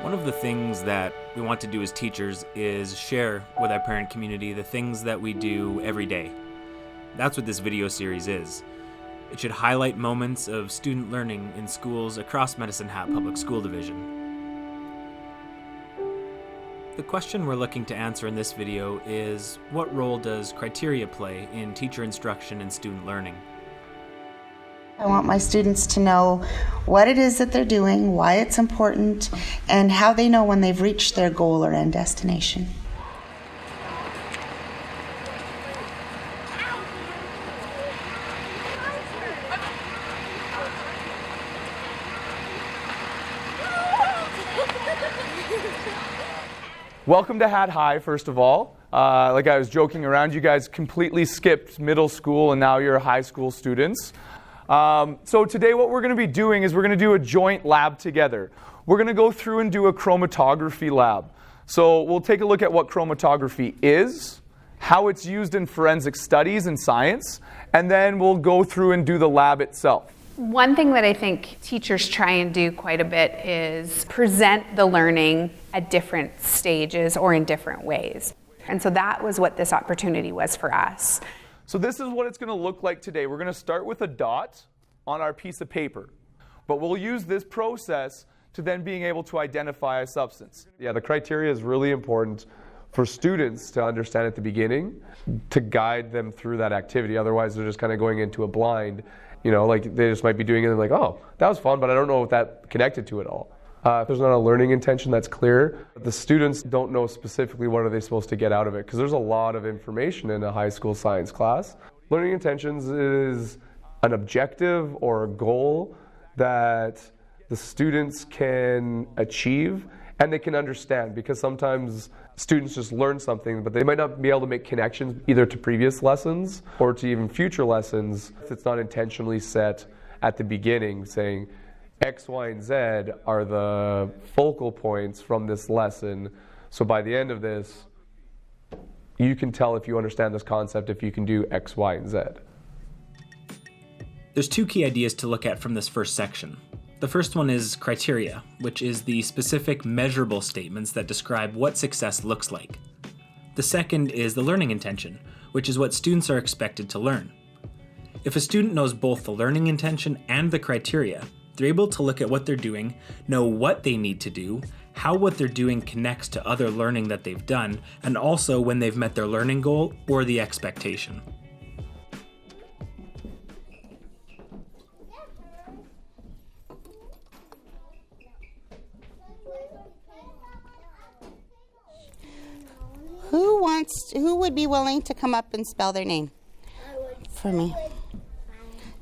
One of the things that we want to do as teachers is share with our parent community the things that we do every day. That's what this video series is. It should highlight moments of student learning in schools across Medicine Hat Public School Division. The question we're looking to answer in this video is, what role does criteria play in teacher instruction and student learning? I want my students to know what it is that they're doing, why it's important, and how they know when they've reached their goal or end destination. Welcome to Hat High, first of all. Like I was joking around, you guys completely skipped middle school and now you're high school students. So today what we're going to be doing is we're going to do a joint lab together. We're going to go through and do a chromatography lab. So we'll take a look at what chromatography is, how it's used in forensic studies and science, and then we'll go through and do the lab itself. One thing that I think teachers try and do quite a bit is present the learning at different stages or in different ways. And so that was what this opportunity was for us. So this is what it's going to look like today. We're going to start with a dot on our piece of paper. But we'll use this process to then being able to identify a substance. Yeah, the criteria is really important for students to understand at the beginning to guide them through that activity. Otherwise, they're just kind of going into a blind. You know, like they just might be doing it and like, oh, that was fun, but I don't know if that connected to it all. If there's not a learning intention that's clear, the students don't know specifically what are they supposed to get out of it, because there's a lot of information in a high school science class. Learning intentions is an objective or a goal that the students can achieve and they can understand, because sometimes students just learn something, but they might not be able to make connections either to previous lessons or to even future lessons if it's not intentionally set at the beginning, saying X, Y, and Z are the focal points from this lesson. So by the end of this, you can tell if you understand this concept if you can do X, Y, and Z. There's two key ideas to look at from this first section. The first one is criteria, which is the specific measurable statements that describe what success looks like. The second is the learning intention, which is what students are expected to learn. If a student knows both the learning intention and the criteria, they're able to look at what they're doing, know what they need to do, how what they're doing connects to other learning that they've done, and also when they've met their learning goal or the expectation. Who would be willing to come up and spell their name for me?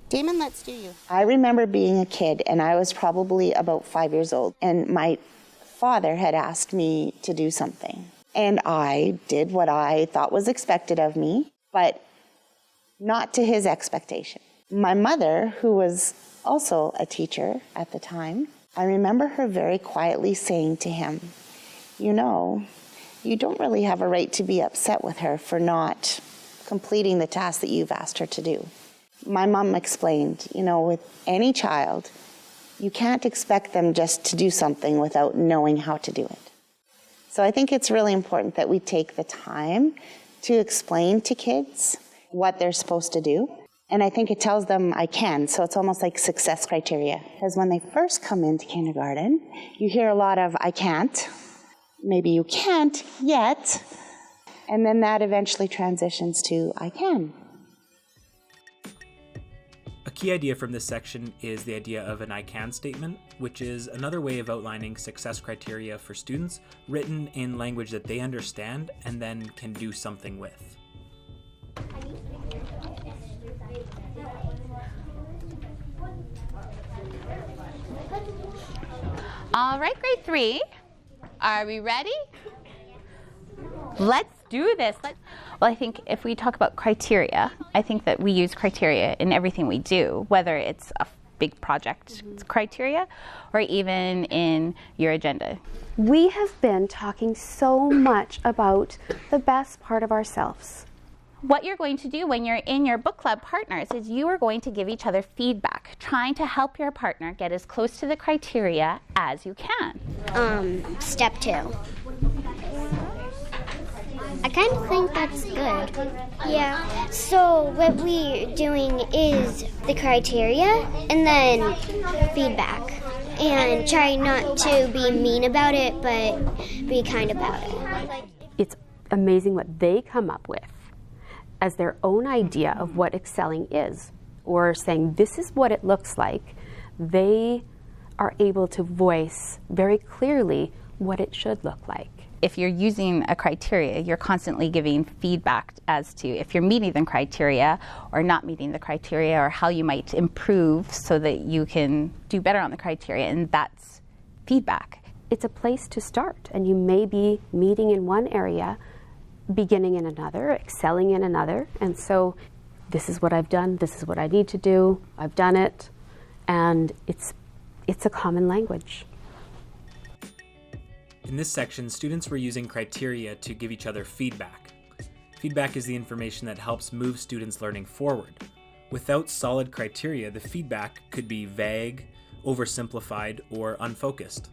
Damon, let's do you. I remember being a kid, and I was probably about 5 years old, and my father had asked me to do something. And I did what I thought was expected of me, but not to his expectation. My mother, who was also a teacher at the time, I remember her very quietly saying to him, you know, you don't really have a right to be upset with her for not completing the task that you've asked her to do. My mom explained, you know, with any child, you can't expect them just to do something without knowing how to do it. So I think it's really important that we take the time to explain to kids what they're supposed to do. And I think it tells them I can, so it's almost like success criteria. Because when they first come into kindergarten, you hear a lot of I can't, maybe you can't yet, and then that eventually transitions to I can. A key idea from this section is the idea of an I can statement, which is another way of outlining success criteria for students written in language that they understand and then can do something with. All right, grade 3, are we ready? Let's do this. Well, I think if we talk about criteria, I think that we use criteria in everything we do, whether it's a big project criteria or even in your agenda. We have been talking so much about the best part of ourselves. What you're going to do when you're in your book club partners is you are going to give each other feedback, trying to help your partner get as close to the criteria as you can. Step 2. I kind of think that's good. Yeah. So what we're doing is the criteria and then feedback. And try not to be mean about it, but be kind about it. It's amazing what they come up with as their own idea of what excelling is, or saying this is what it looks like. They are able to voice very clearly what it should look like. If you're using a criteria, you're constantly giving feedback as to if you're meeting the criteria or not meeting the criteria, or how you might improve so that you can do better on the criteria, and that's feedback. It's a place to start, and you may be meeting in one area, beginning in another, excelling in another, and so this is what I've done, this is what I need to do, I've done it, and it's a common language. In this section, students were using criteria to give each other feedback. Feedback is the information that helps move students' learning forward. Without solid criteria, the feedback could be vague, oversimplified, or unfocused.